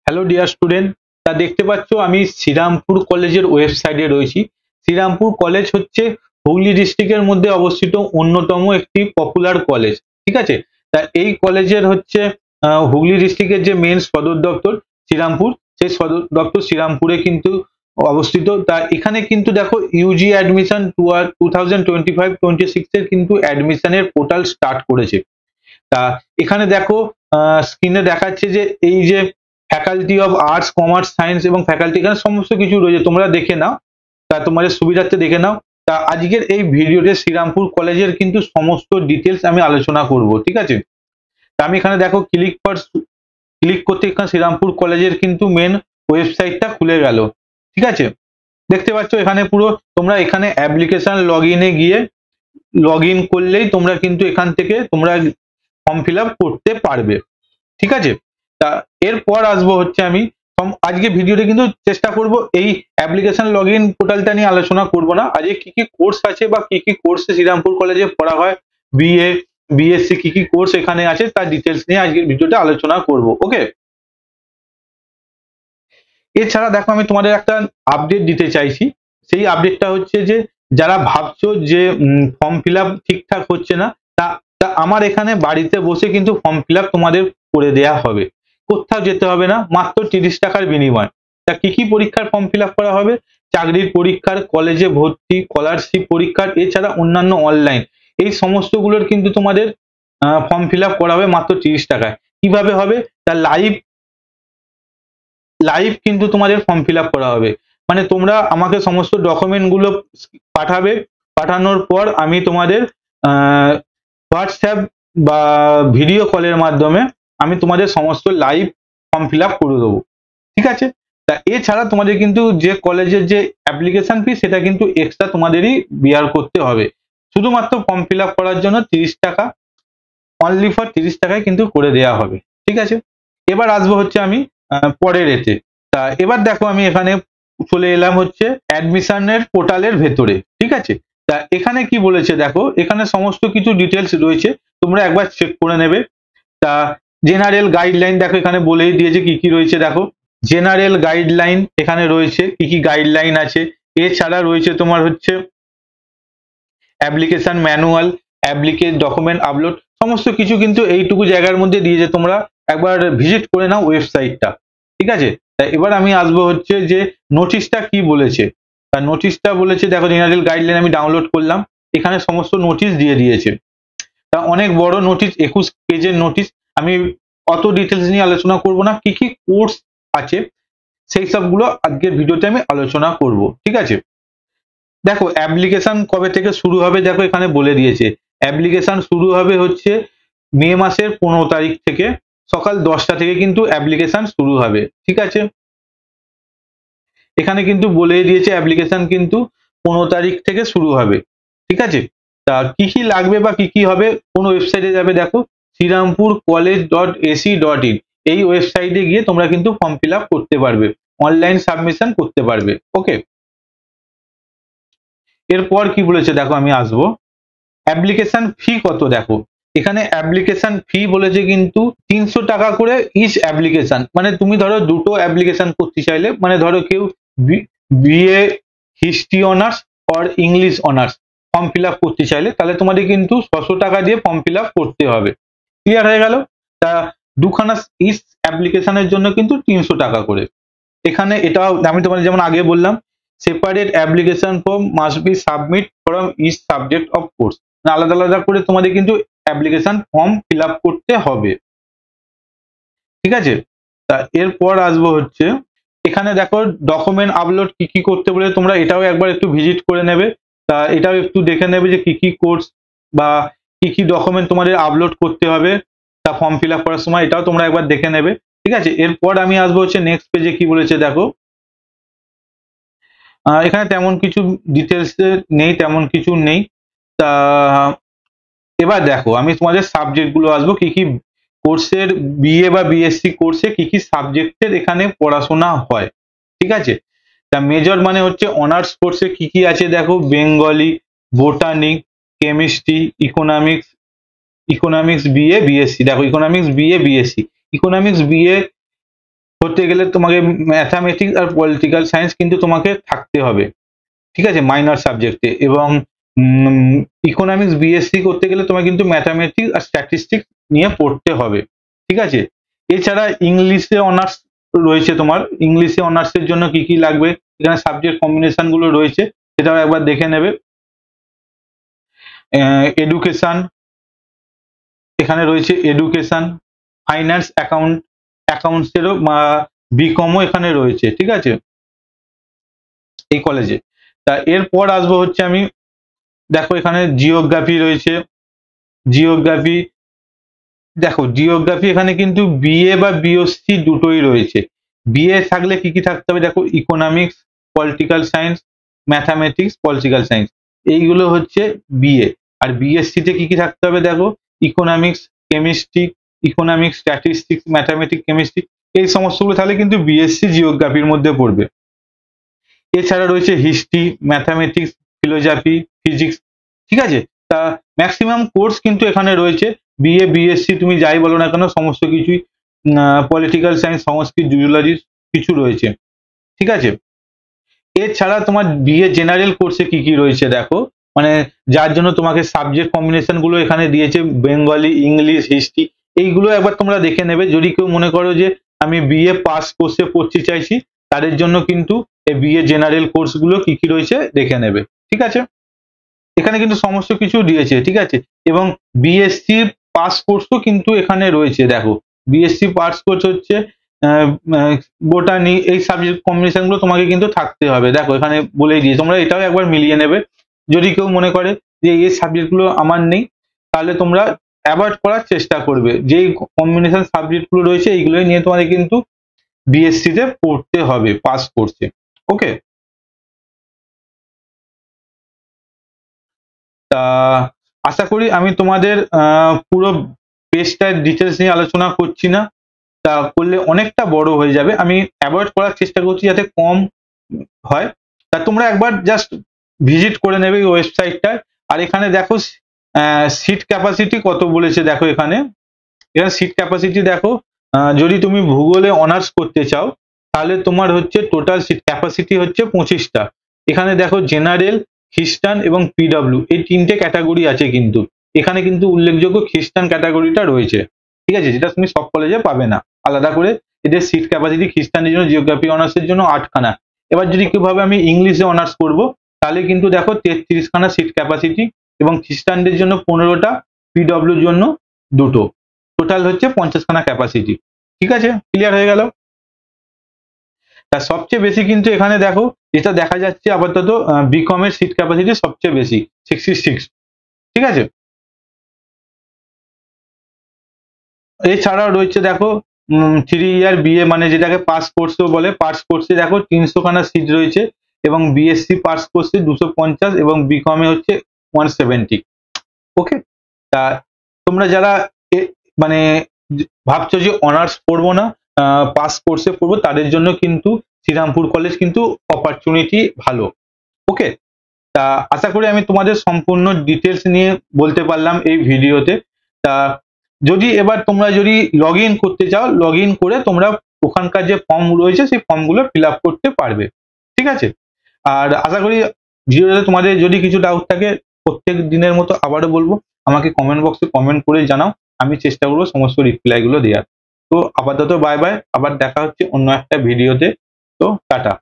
Hello dear student, তা দেখতে পাচ্ছ আমি শ্রীরামপুর কলেজের ওয়েবসাইটে রয়েছি। শ্রীরামপুর কলেজ হচ্ছে হুগলি ডিস্ট্রিক্টের মধ্যে অবস্থিত অন্যতম একটি পপুলার কলেজ। ঠিক আছে, তা এই কলেজের হচ্ছে হুগলি ডিস্ট্রিক্টের যে মেন সদর দপ্তর শ্রীরামপুর, সেই সদর দপ্তর শ্রীরামপুরে কিন্তু অবস্থিত। তা এখানে কিন্তু দেখো ইউজি অ্যাডমিশন 2025-26 এর কিন্তু অ্যাডমিশনের পোর্টাল স্টার্ট করেছে। তা এখানে দেখো স্ক্রিনে দেখাচ্ছে যে এই যে faculty of arts, commerce, science এবং ফ্যাকাল্টি, এখানে সমস্ত কিছু রয়েছে, তোমরা দেখে নাও। তা তোমাদের সুবিধার্থে দেখে নাও। তা আজকের এই ভিডিওতে শ্রীরামপুর কলেজের কিন্তু সমস্ত ডিটেলস আমি আলোচনা করব। ঠিক আছে, তা আমি এখানে দেখো ক্লিক করতে এখানে শ্রীরামপুর কলেজের কিন্তু মেন ওয়েবসাইটটা খুলে গেল। ঠিক আছে, দেখতে পাচ্ছ এখানে পুরো তোমরা এখানে অ্যাপ্লিকেশন লগ ইনে গিয়ে লগ ইন করলেই তোমরা কিন্তু এখান থেকে তোমরা ফর্ম ফিল আপ করতে পারবে। ঠিক আছে, তা এরপর আসবো হচ্ছে আমি আজকে ভিডিওতে কিন্তু চেষ্টা করব এই অ্যাপ্লিকেশন লগ ইন পোর্টালটা নিয়ে আলোচনা করব না, আজকে কি কি কোর্স আছে বা কি কি কোর্সে শ্রীরামপুর কলেজে পড়া হয়, বিএ বিএসসি কি কি কোর্স এখানে আছে তার ডিটেলস নিয়ে আজকের ভিডিওটা আলোচনা করব। ওকে, এছাড়া দেখো আমি তোমাদের একটা আপডেট দিতে চাইছি। সেই আপডেটটা হচ্ছে যে যারা ভাবছো যে ফর্ম ফিল আপ ঠিকঠাক হচ্ছে না, তা তা আমার এখানে বাড়িতে বসে কিন্তু ফর্ম ফিল আপ তোমাদের করে দেয়া হবে, কোথাও যেতে হবে না, মাত্র 30 টাকার বিনিময়। তা কি কি পরীক্ষার ফর্ম ফিল আপ করা হবে? চাকরির পরীক্ষার, কলেজে ভর্তি, স্কলারশিপ পরীক্ষার, এছাড়া অন্যান্য অনলাইন, এই সমস্তগুলোর কিন্তু তোমাদের ফর্ম ফিল আপ করা হবে মাত্র 30 টাকায়। কিভাবে হবে? তা লাইভ কিন্তু তোমাদের ফর্ম ফিল আপ করা হবে। মানে তোমরা আমাকে সমস্ত ডকুমেন্ট গুলো পাঠাবে, পাঠানোর পর আমি তোমাদের হোয়াটসঅ্যাপ বা ভিডিও কলের মাধ্যমে আমি তোমাদের সমস্ত লাইভ ফর্ম ফিল আপ করে দেবো। ঠিক আছে, তা এছাড়া তোমাদের কিন্তু যে কলেজের যে অ্যাপ্লিকেশন ফি সেটা কিন্তু এক্সট্রা তোমাদেরই বিয়ার করতে হবে। শুধুমাত্র ফর্ম ফিল আপ করার জন্য 30 টাকা, অনলি ফর 30 টাকায় কিন্তু করে দেওয়া হবে। ঠিক আছে, এবার আসবো হচ্ছে আমি পরের এতে। তা এবার দেখো আমি এখানে চলে এলাম হচ্ছে অ্যাডমিশনের পোর্টালের ভেতরে। ঠিক আছে, তা এখানে কি বলেছে দেখো, এখানে সমস্ত কিছু ডিটেলস রয়েছে, তোমরা একবার চেক করে নেবে। তা জেনারেল গাইডলাইন দেখো এখানে বলেই দিয়েছে কি কি রয়েছে। দেখো জেনারেল গাইডলাইন এখানে রয়েছে, কি কি গাইডলাইন আছে। এছাড়া রয়েছে তোমার হচ্ছে অ্যাপ্লিকেশন ম্যানুয়াল, ডকুমেন্ট আপলোড, সমস্ত কিছু কিন্তু এইটুকু জায়গার মধ্যে দিয়েছে, তোমরা একবার ভিজিট করে নাও ওয়েবসাইটটা। ঠিক আছে, তাই এবার আমি আসবো হচ্ছে যে নোটিশটা কি বলেছে। তার নোটিশটা বলেছে দেখো জেনারেল গাইডলাইন আমি ডাউনলোড করলাম, এখানে সমস্ত নোটিশ দিয়ে দিয়েছে। তা অনেক বড় নোটিশ, 21 পেজের নোটিশ। আমি অত ডিটেলস নিয়ে আলোচনা করব না, কি কি কোর্স আছে সেই সবগুলো আজকের ভিডিওতে আমি আলোচনা করব। ঠিক আছে, দেখো অ্যাপ্লিকেশন কবে থেকে শুরু হবে, দেখো এখানে বলে দিয়েছে অ্যাপ্লিকেশন শুরু হবে হচ্ছে মে মাসের 15 তারিখ থেকে, সকাল 10টা থেকে কিন্তু অ্যাপ্লিকেশন শুরু হবে। ঠিক আছে, এখানে কিন্তু বলে দিয়েছে অ্যাপ্লিকেশন কিন্তু 15 তারিখ থেকে শুরু হবে। ঠিক আছে, তা কি কি লাগবে বা কি কি হবে, কোন ওয়েবসাইটে যাবে দেখো শ্রীরামপুরকলেজ.ac.in, এই ওয়েবসাইটে গিয়ে তোমরা কিন্তু ফর্ম ফিল আপ করতে পারবে, অনলাইন সাবমিশন করতে পারবে। ওকে, এরপর কি বলেছে দেখো আমি আসবো অ্যাপ্লিকেশন ফি কত। দেখো এখানে অ্যাপ্লিকেশন ফি বলেছে কিন্তু 300 টাকা করে ইচ অ্যাপ্লিকেশন। মানে তুমি ধরো দুটো অ্যাপ্লিকেশন করতে চাইলে, মানে ধরো কেউ BA history honours or English honours form fill up করতে চাইলে, তাহলে তোমাদের কিন্তু 600 টাকা দিয়ে ফর্ম ফিল আপ করতে হবে। ক্লিয়ার হয়ে গেল? তা দুখানা ইচ অ্যাপ্লিকেশনের জন্য কিন্তু 300 টাকা করে। এখানে এটাও আমি তোমাদের যেমন আগে বললাম, separate application form must be submit from each subject of course, আলাদা আলাদা করে তোমাদের কিন্তু অ্যাপ্লিকেশন ফর্ম ফিল আপ করতে হবে। ঠিক আছে, তা এরপর আসবো হচ্ছে এখানে দেখো ডকুমেন্ট আপলোড কি কি করতে বলে, তোমরা এটাও একবার একটু ভিজিট করে নেবে। তা এটাও একটু দেখে নেবে যে কি কি কোর্স বা কি কি ডকুমেন্ট তোমাদের আপলোড করতে হবে তা ফর্ম ফিল আপ করার সময়, এটাও তোমরা একবার দেখে নেবে। ঠিক আছে, এরপর আমি আসবো হচ্ছে নেক্সট পেজে কি বলেছে দেখো, এখানে তেমন কিছু ডিটেলস নেই, তেমন কিছু নেই। তা এবার দেখো আমি তোমাদের সাবজেক্ট গুলো আসবো, কি কি কোর্সের বিএ বা বিএসসি কোর্সে কি কি সাবজেক্টের এখানে পড়াশোনা হয়। ঠিক আছে, তা মেজর মানে হচ্ছে অনার্স কোর্সে কি কি আছে দেখো, Bengali, botanic, chemistry, economics BA BSc. দেখো economics BA BSc, economics BA করতে গেলে তোমাকে ম্যাথামেটিক্স আর পলিটিক্যাল সায়েন্স কিন্তু তোমাকে থাকতে হবে, ঠিক আছে, মাইনর সাবজেক্টে। এবং ইকোনমিক্স বিএসসি করতে গেলে তোমাকে কিন্তু ম্যাথামেটিক্স আর স্ট্যাটিস্টিক্স নিয়ে পড়তে হবে, ঠিক আছে। এছাড়া ইংলিশে অনার্স রয়েছে তোমার, ইংলিশে অনার্সের জন্য কি কি লাগবে, এখানে সাবজেক্ট কম্বিনেশন গুলো রয়েছে, সেটাও একবার দেখে নেবে। এডুকেশন, এখানে রয়েছে এডুকেশন, ফাইন্যান্স, অ্যাকাউন্টসেরও বিকমও এখানে রয়েছে, ঠিক আছে, এই কলেজে। তা এরপর আসবো হচ্ছে আমি, দেখো এখানে জিওগ্রাফি রয়েছে, জিওগ্রাফি, দেখো জিওগ্রাফি এখানে কিন্তু বিএ বা বিএসসি দুটোই রয়েছে। বিএ থাকলে কি কি থাকতে হবে দেখো, economics, political science, mathematics, political science, এইগুলো হচ্ছে বিএ। আর বিএসসি তে কি কি থাকতে হবে দেখো, economics, chemistry, economics, statistics, mathematics, chemistry, এই সমস্তগুলো তাহলে কিন্তু বিএসসি জিওগ্রাফির মধ্যে পড়বে। এছাড়া রয়েছে হিস্ট্রি, ম্যাথামেটিক্স, ফিলোজফি, ফিজিক্স, ঠিক আছে। তা ম্যাক্সিমাম কোর্স কিন্তু এখানে রয়েছে, বিএ বিএসসি তুমি যাই বলো না কেন সমস্ত কিছুই, পলিটিক্যাল সায়েন্স, সংস্কৃত, জুলজি কিছু রয়েছে, ঠিক আছে। এছাড়া তোমার বিএ জেনারেল কোর্সে কি কি রয়েছে দেখো, মানে যার জন্য তোমাকে সাবজেক্ট কম্বিনেশন গুলো এখানে দিয়েছে, বেঙ্গলি, ইংলিশ, হিস্ট্রি, এইগুলো একবার তোমরা দেখে নেবে। যদি কেউ মনে করো যে আমি বিএ পাস কোর্সে পড়তে চাইছি, তাদের জন্য কিন্তু এই বিএ জেনারেল কোর্স গুলো কি কি রয়েছে দেখে নেবে, ঠিক আছে। এখানে কিন্তু সমস্ত কিছু দিয়েছে, ঠিক আছে। এবং বিএসসি পাস কোর্সও কিন্তু এখানে রয়েছে, দেখো বিএসসি পাস কোর্স হচ্ছে বোটানি, এই সাবজেক্ট কম্বিনেশন গুলো তোমাকে কিন্তু থাকতে হবে, দেখো এখানে বলেই দিয়ে, তোমরা এটাও একবার মিলিয়ে নেবে। যদি কেউ মনে করে যে এই সাবজেক্ট গুলো আমার নেই, তাহলে তোমরা অ্যাভয়েড করার চেষ্টা করবে, যেই কম্বিনেশন সাবজেক্ট গুলো রয়েছে এইগুলোই নিয়ে তোমাদের কিন্তু বিএসসি তে পড়তে হবে পাস কোর্সে, ওকে। তা আশা করি আমি তোমাদের পুরো পেজটার ডিটেলস নিয়ে আলোচনা করছি না, তা করলে অনেকটা বড় হয়ে যাবে, আমি অ্যাভয়েড করার চেষ্টা করছি যাতে কম হয়। তা তোমরা একবার জাস্ট ভিজিট করে নেবে এই ওয়েবসাইটটায়। আর এখানে দেখো সিট ক্যাপাসিটি কত বলেছে, দেখো এখানে এখানে সিট ক্যাপাসিটি দেখো, যদি তুমি ভূগোলে অনার্স করতে চাও তাহলে তোমার হচ্ছে টোটাল সিট ক্যাপাসিটি হচ্ছে 25টা। এখানে দেখো জেনারেল, খ্রিস্টান এবং পিডব্লিউ, এই তিনটে ক্যাটাগরি আছে, কিন্তু এখানে কিন্তু উল্লেখযোগ্য খ্রিস্টান ক্যাটাগরিটা রয়েছে, ঠিক আছে, যেটা তুমি সব কলেজে পাবে না। আলাদা করে এদের সিট ক্যাপাসিটি খ্রিস্টানের জন্য, জিওগ্রাফি অনার্সের জন্য 8খানা। এবার যদি কেউ ভাবে আমি ইংলিশে অনার্স করব, তাহলে কিন্তু দেখো 33খানা সিট ক্যাপাসিটি, এবং খ্রিস্টানদের জন্য 15টা, পিডব্লিউর জন্য 2টো, টোটাল হচ্ছে 50খানা ক্যাপাসিটি, ঠিক আছে, ক্লিয়ার হয়ে গেল। তা সবচেয়ে বেশি কিন্তু এখানে দেখো, যেটা দেখা যাচ্ছে আপাতত, বিকম এর সিট ক্যাপাসিটি সবচেয়ে বেশি, 66, ঠিক আছে। এছাড়াও রয়েছে দেখো 3 ইয়ার বিএ, মানে যেটাকে পাস কোর্সও বলে, পাস কোর্সে দেখো 300খানা সিট রয়েছে, এবং বিএসসি পাস কোর্সে 250, এবং বিকম এ হচ্ছে 170, ওকে। তা তোমরা যারা মানে ভাবছো যে অনার্স পড়বো না, পাস কোর্সে পড়বো, তাদের জন্য কিন্তু শ্রীরামপুর কলেজ কিন্তু অপরচুনিটি ভালো, ওকে। তা আশা করি আমি তোমাদের সম্পূর্ণ ডিটেলস নিয়ে বলতে পারলাম এই ভিডিওতে। তা যদি এবার তোমরা যদি লগ ইন করতে চাও, লগ ইন করে তোমরা ওখানকার যে ফর্ম রয়েছে সেই ফর্মগুলো ফিল আপ করতে পারবে, ঠিক আছে। আর আশা করি ভিডিওতে তোমাদের যদি কিছু ডাউট থাকে, প্রত্যেক দিনের মতো আবারও বলবো, আমাকে কমেন্ট বক্সে কমেন্ট করে জানাও, আমি চেষ্টা করবো সমস্ত রিপ্লাই গুলো দেওয়ার। তো আপাতত বাই বাই, আবার দেখা হচ্ছে অন্য একটা ভিডিওতে, তো টাটা।